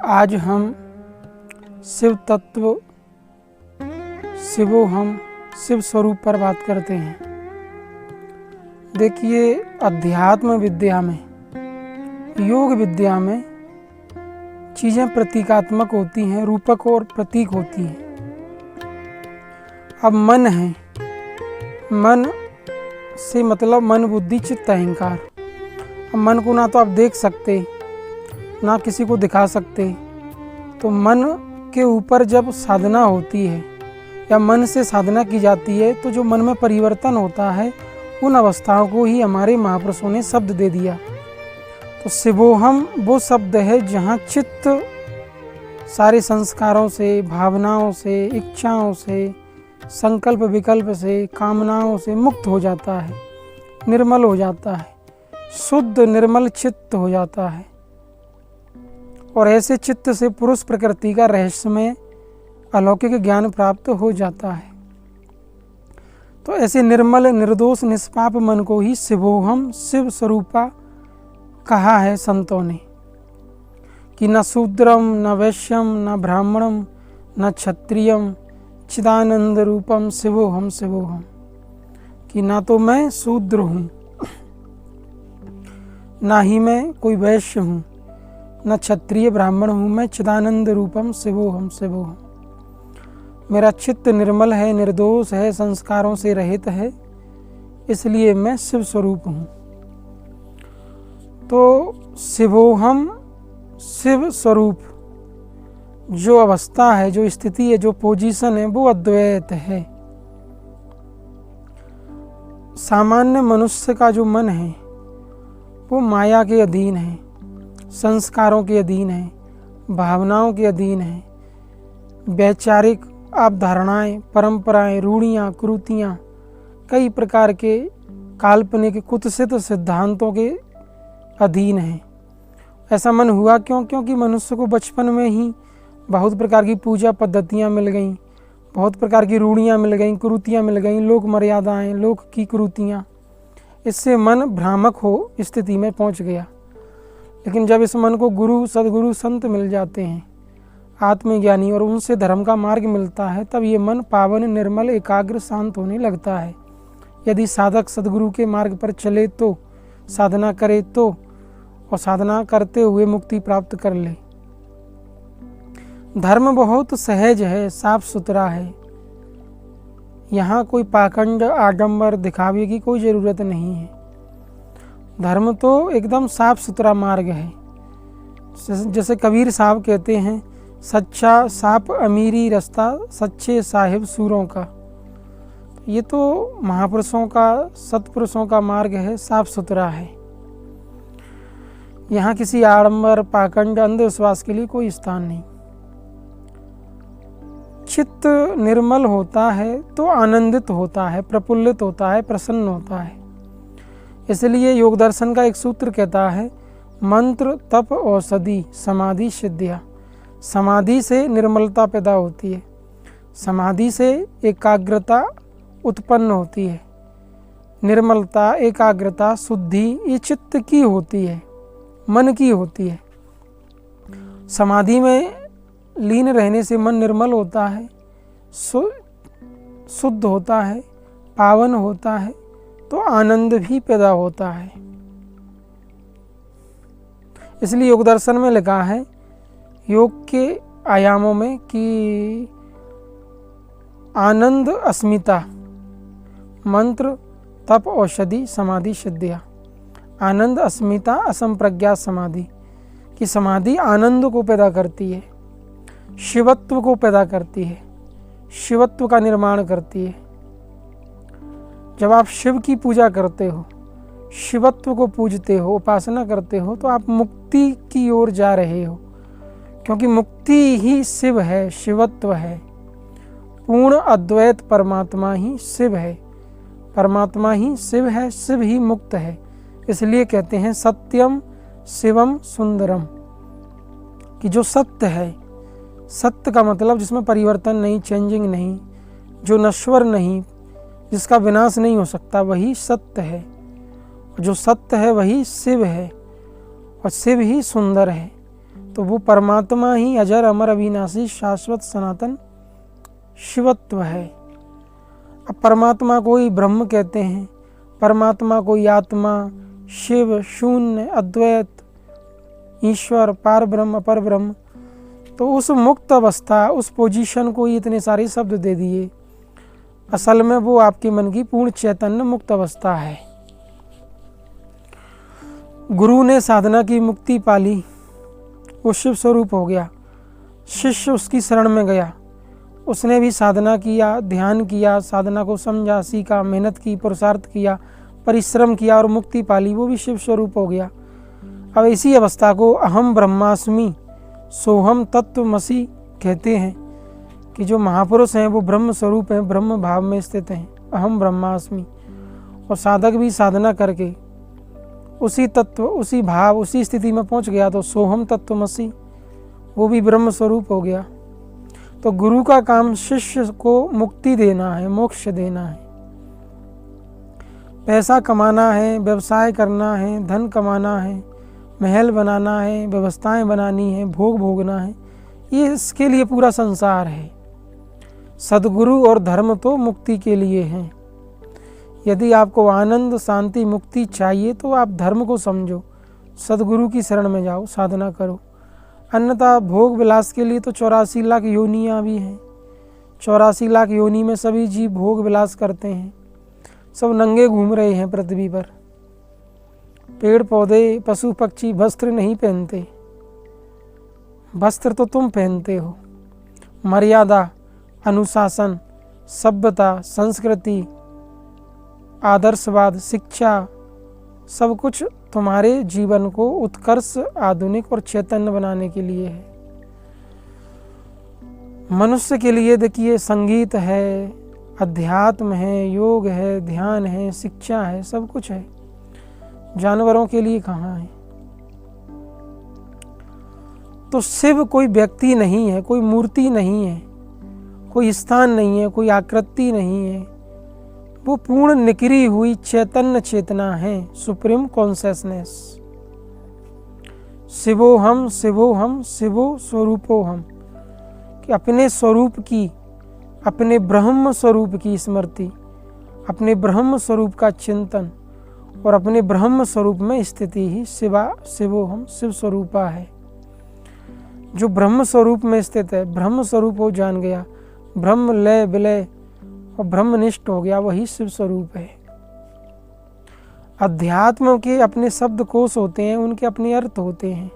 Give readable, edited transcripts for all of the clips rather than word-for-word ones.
आज हम शिव तत्व, शिवोहम, शिव स्वरूप पर बात करते हैं। देखिए, अध्यात्म विद्या में, योग विद्या में चीज़ें प्रतीकात्मक होती हैं, रूपक और प्रतीक होती हैं। अब मन है, मन से मतलब मन, बुद्धि, चित्त, अहंकार। अब मन को ना तो आप देख सकते, ना किसी को दिखा सकते, तो मन के ऊपर जब साधना होती है या मन से साधना की जाती है तो जो मन में परिवर्तन होता है, उन अवस्थाओं को ही हमारे महापुरुषों ने शब्द दे दिया। तो शिवोहम वो शब्द है जहाँ चित्त सारे संस्कारों से, भावनाओं से, इच्छाओं से, संकल्प विकल्प से, कामनाओं से मुक्त हो जाता है, निर्मल हो जाता है, शुद्ध निर्मल चित्त हो जाता है। और ऐसे चित्त से पुरुष प्रकृति का रहस्यमय अलौकिक ज्ञान प्राप्त हो जाता है। तो ऐसे निर्मल, निर्दोष, निष्पाप मन को ही शिवोहम, शिव स्वरूपा कहा है संतों ने, कि न शूद्रम, न वैश्यम, न ब्राह्मणम, न क्षत्रियम, चिदानंद रूपम शिवोहम शिवोहम। कि ना तो मैं शूद्र हूँ, ना ही मैं कोई वैश्य हूँ, न क्षत्रिय ब्राह्मण हूँ, मैं चिदानंद रूपम शिवोहम शिवोहम। मेरा चित्त निर्मल है, निर्दोष है, संस्कारों से रहित है, इसलिए मैं शिव स्वरूप हूँ। तो शिवोहम, शिव स्वरूप जो अवस्था है, जो स्थिति है, जो पोजीशन है, वो अद्वैत है। सामान्य मनुष्य का जो मन है वो माया के अधीन है, संस्कारों के अधीन है, भावनाओं के अधीन है, वैचारिक अवधारणाएं, परंपराएं, रूढ़ियाँ, कुरीतियाँ, कई प्रकार के काल्पनिक कुत्सित सिद्धांतों के अधीन है। ऐसा मन हुआ क्यों? क्योंकि मनुष्य को बचपन में ही बहुत प्रकार की पूजा पद्धतियाँ मिल गईं, बहुत प्रकार की रूढ़ियाँ मिल गईं, कुरीतियाँ मिल गईं, लोक मर्यादाएँ, लोक की कुरीतियाँ। इससे मन भ्रामक हो स्थिति में पहुँच गया। लेकिन जब इस मन को गुरु, सदगुरु, संत मिल जाते हैं, आत्मज्ञानी, और उनसे धर्म का मार्ग मिलता है, तब ये मन पावन, निर्मल, एकाग्र, शांत होने लगता है। यदि साधक सदगुरु के मार्ग पर चले तो, साधना करे तो, और साधना करते हुए मुक्ति प्राप्त कर ले। धर्म बहुत सहज है, साफ सुथरा है। यहाँ कोई पाखंड, आडंबर, दिखावे की कोई ज़रूरत नहीं है। धर्म तो एकदम साफ सुथरा मार्ग है। जैसे कबीर साहब कहते हैं, सच्चा साफ अमीरी रास्ता, सच्चे साहिब सूरों का। ये तो महापुरुषों का, सत्पुरुषों का मार्ग है, साफ सुथरा है। यहाँ किसी आडंबर, पाखंड, अंधविश्वास के लिए कोई स्थान नहीं। चित्त निर्मल होता है तो आनंदित होता है, प्रफुल्लित होता है, प्रसन्न होता है। इसलिए योग दर्शन का एक सूत्र कहता है, मंत्र, तप, औषधि, समाधि, सिद्धिया। समाधि से निर्मलता पैदा होती है, समाधि से एकाग्रता उत्पन्न होती है। निर्मलता, एकाग्रता, शुद्धि ये चित्त की होती है, मन की होती है। समाधि में लीन रहने से मन निर्मल होता है, शुद्ध होता है, पावन होता है, तो आनंद भी पैदा होता है। इसलिए योग दर्शन में लिखा है, योग के आयामों में, कि आनंद, अस्मिता, मंत्र, तप, औषधि, समाधि, सिद्धिया। आनंद, अस्मिता, असंप्रज्ञा समाधि। कि समाधि आनंद को पैदा करती है, शिवत्व को पैदा करती है, शिवत्व का निर्माण करती है। जब आप शिव की पूजा करते हो, शिवत्व को पूजते हो, उपासना करते हो, तो आप मुक्ति की ओर जा रहे हो। क्योंकि मुक्ति ही शिव है, शिवत्व है। पूर्ण अद्वैत परमात्मा ही शिव है, परमात्मा ही शिव है, शिव ही मुक्त है। इसलिए कहते हैं सत्यम शिवम सुंदरम, कि जो सत्य है, सत्य का मतलब जिसमें परिवर्तन नहीं, चेंजिंग नहीं, जो नश्वर नहीं, जिसका विनाश नहीं हो सकता, वही सत्य है। जो सत्य है वही शिव है, और शिव ही सुंदर है। तो वो परमात्मा ही अजर अमर अविनाशी शाश्वत सनातन शिवत्व है। अब परमात्मा को ही ब्रह्म कहते हैं, परमात्मा को ही आत्मा, शिव, शून्य, अद्वैत, ईश्वर, पार ब्रह्म, अपर ब्रह्म। तो उस मुक्त अवस्था, उस पोजीशन को ही इतने सारे शब्द दे दिए। असल में वो आपके मन की पूर्ण चैतन्य मुक्त अवस्था है। गुरु ने साधना की मुक्ति पाली, वो शिव स्वरूप हो गया। शिष्य उसकी शरण में गया, उसने भी साधना किया, ध्यान किया, साधना को समझा, सीखा, मेहनत की, पुरुषार्थ किया, परिश्रम किया और मुक्ति पाली, वो भी शिव स्वरूप हो गया। अब इसी अवस्था को अहम ब्रह्मास्मि सोहम तत्वमसि कहते हैं कि जो महापुरुष हैं वो ब्रह्म स्वरूप हैं, ब्रह्म भाव में स्थित हैं, अहम ब्रह्मास्मि। और साधक भी साधना करके उसी तत्व, उसी भाव, उसी स्थिति में पहुंच गया तो सोहम तत्वमसि, वो भी ब्रह्म स्वरूप हो गया। तो गुरु का काम शिष्य को मुक्ति देना है, मोक्ष देना है। पैसा कमाना है, व्यवसाय करना है, धन कमाना है, महल बनाना है, व्यवस्थाएं बनानी है, भोग भोगना है, ये इसके लिए पूरा संसार है। सद्गुरु और धर्म तो मुक्ति के लिए हैं। यदि आपको आनंद, शांति, मुक्ति चाहिए तो आप धर्म को समझो, सद्गुरु की शरण में जाओ, साधना करो। अन्यथा भोग विलास के लिए तो 84 लाख योनियाँ भी हैं। 84 लाख योनि में सभी जीव भोग विलास करते हैं, सब नंगे घूम रहे हैं पृथ्वी पर। पेड़ पौधे, पशु पक्षी वस्त्र नहीं पहनते, वस्त्र तो तुम पहनते हो। मर्यादा, अनुशासन, सभ्यता, संस्कृति, आदर्शवाद, शिक्षा, सब कुछ तुम्हारे जीवन को उत्कर्ष, आधुनिक और चैतन्य बनाने के लिए है। मनुष्य के लिए देखिए संगीत है, अध्यात्म है, योग है, ध्यान है, शिक्षा है, सब कुछ है। जानवरों के लिए कहाँ है? तो शिव कोई व्यक्ति नहीं है, कोई मूर्ति नहीं है, कोई स्थान नहीं है, कोई आकृति नहीं है। वो पूर्ण निकरी हुई चैतन्य चेतना है, सुप्रीम कॉन्शियसनेस। शिवोहम शिवोहम शिवो स्वरूपोहम, कि अपने स्वरूप की, अपने ब्रह्म स्वरूप की स्मृति, अपने ब्रह्म स्वरूप का चिंतन और अपने ब्रह्म स्वरूप में स्थिति ही शिवोहम शिव स्वरूपा है। जो ब्रह्म स्वरूप में स्थित है, ब्रह्म स्वरूप हो जान गया, ब्रह्म लय विलय और ब्रह्मनिष्ठ हो गया, वही शिव स्वरूप है। अध्यात्म के अपने शब्द कोश होते हैं, उनके अपने अर्थ होते हैं।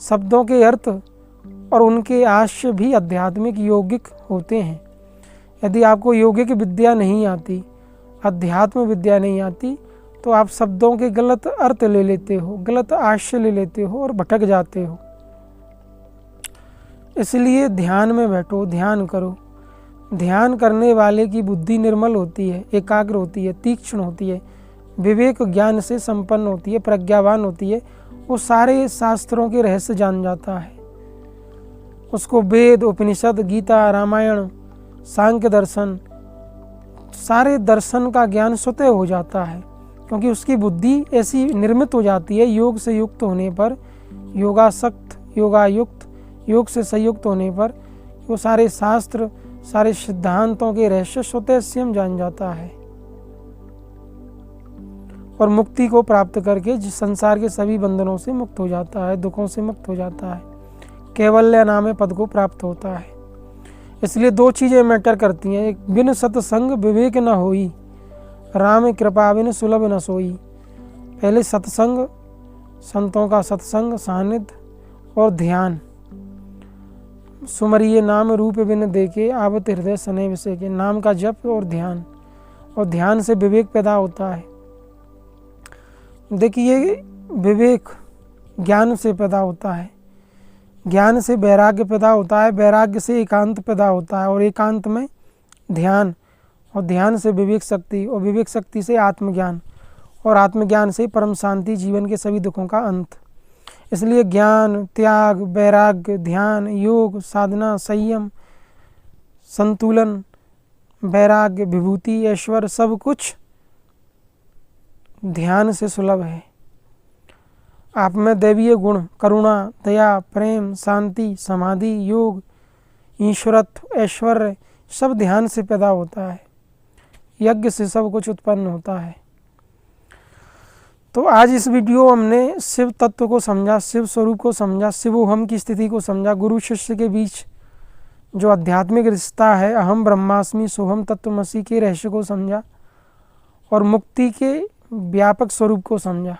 शब्दों के अर्थ और उनके आशय भी आध्यात्मिक यौगिक होते हैं। यदि आपको यौगिक विद्या नहीं आती, अध्यात्म विद्या नहीं आती, तो आप शब्दों के गलत अर्थ ले लेते हो, गलत आशय ले लेते हो और भटक जाते हो। इसलिए ध्यान में बैठो, ध्यान करो। ध्यान करने वाले की बुद्धि निर्मल होती है, एकाग्र होती है, तीक्ष्ण होती है, विवेक ज्ञान से संपन्न होती है, प्रज्ञावान होती है। वो सारे शास्त्रों के रहस्य जान जाता है। उसको वेद, उपनिषद, गीता, रामायण, सांख्य दर्शन, सारे दर्शन का ज्ञान स्वतः हो जाता है, क्योंकि उसकी बुद्धि ऐसी निर्मित हो जाती है योग से युक्त होने पर, योगासक्त, योगायुक्त, योग से संयुक्त होने पर वो सारे शास्त्र, सारे सिद्धांतों के रहस्य स्वतः स्वयं जान जाता है और मुक्ति को प्राप्त करके जिस संसार के सभी बंधनों से मुक्त हो जाता है, दुखों से मुक्त हो जाता है, कैवल्य नामे पद को प्राप्त होता है। इसलिए दो चीज़ें मैटर करती हैं, एक बिन सत्संग विवेक न होई, राम कृपा बिन सुलभ न सोई। पहले सत्संग, संतों का सत्संग, सानिध्य और ध्यान। सुमरिये नाम रूप बिन देखे, आवत हृदय सने विषय के। नाम का जप और ध्यान से विवेक पैदा होता है। देखिए, विवेक ज्ञान से पैदा होता है, ज्ञान से वैराग्य पैदा होता है, वैराग्य से एकांत पैदा होता है और एकांत में ध्यान, और ध्यान से विवेक शक्ति, और विवेक शक्ति से आत्मज्ञान, और आत्मज्ञान से परम शांति, जीवन के सभी दुखों का अंत। इसलिए ज्ञान, त्याग, वैराग्य, ध्यान, योग, साधना, संयम, संतुलन, वैराग्य, विभूति, ऐश्वर्य, सब कुछ ध्यान से सुलभ है। आप में दैवीय गुण, करुणा, दया, प्रेम, शांति, समाधि, योग, ईश्वरत्व, ऐश्वर्य सब ध्यान से पैदा होता है। यज्ञ से सब कुछ उत्पन्न होता है। तो आज इस वीडियो हमने शिव तत्व को समझा, शिव स्वरूप को समझा, शिवोहम की स्थिति को समझा, गुरु शिष्य के बीच जो आध्यात्मिक रिश्ता है, अहम ब्रह्मास्मि सोहम तत्वमसि के रहस्य को समझा और मुक्ति के व्यापक स्वरूप को समझा।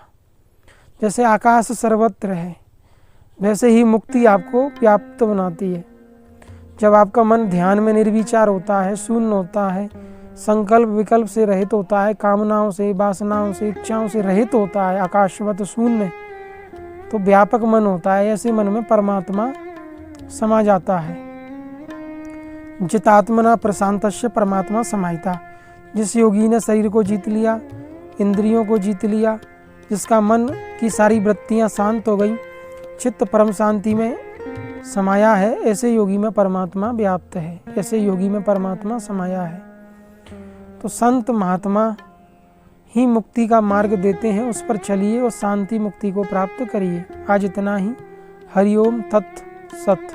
जैसे आकाश सर्वत्र है, वैसे ही मुक्ति आपको व्याप्त बनाती है। जब आपका मन ध्यान में निर्विचार होता है, शून्य होता है, संकल्प विकल्प से रहित होता है, कामनाओं से, वासनाओं से, इच्छाओं से रहित होता है, आकाशवत शून्य, तो व्यापक मन होता है। ऐसे मन में परमात्मा समा जाता है। जितात्मना प्रशांतस्य परमात्मा समाहिता। जिस योगी ने शरीर को जीत लिया, इंद्रियों को जीत लिया, जिसका मन की सारी वृत्तियां शांत हो गई, चित्त परम शांति में समाया है, ऐसे योगी में परमात्मा व्याप्त है, ऐसे योगी में परमात्मा समाया है। तो संत महात्मा ही मुक्ति का मार्ग देते हैं, उस पर चलिए और शांति मुक्ति को प्राप्त करिए। आज इतना ही। हरिओम तत् सत।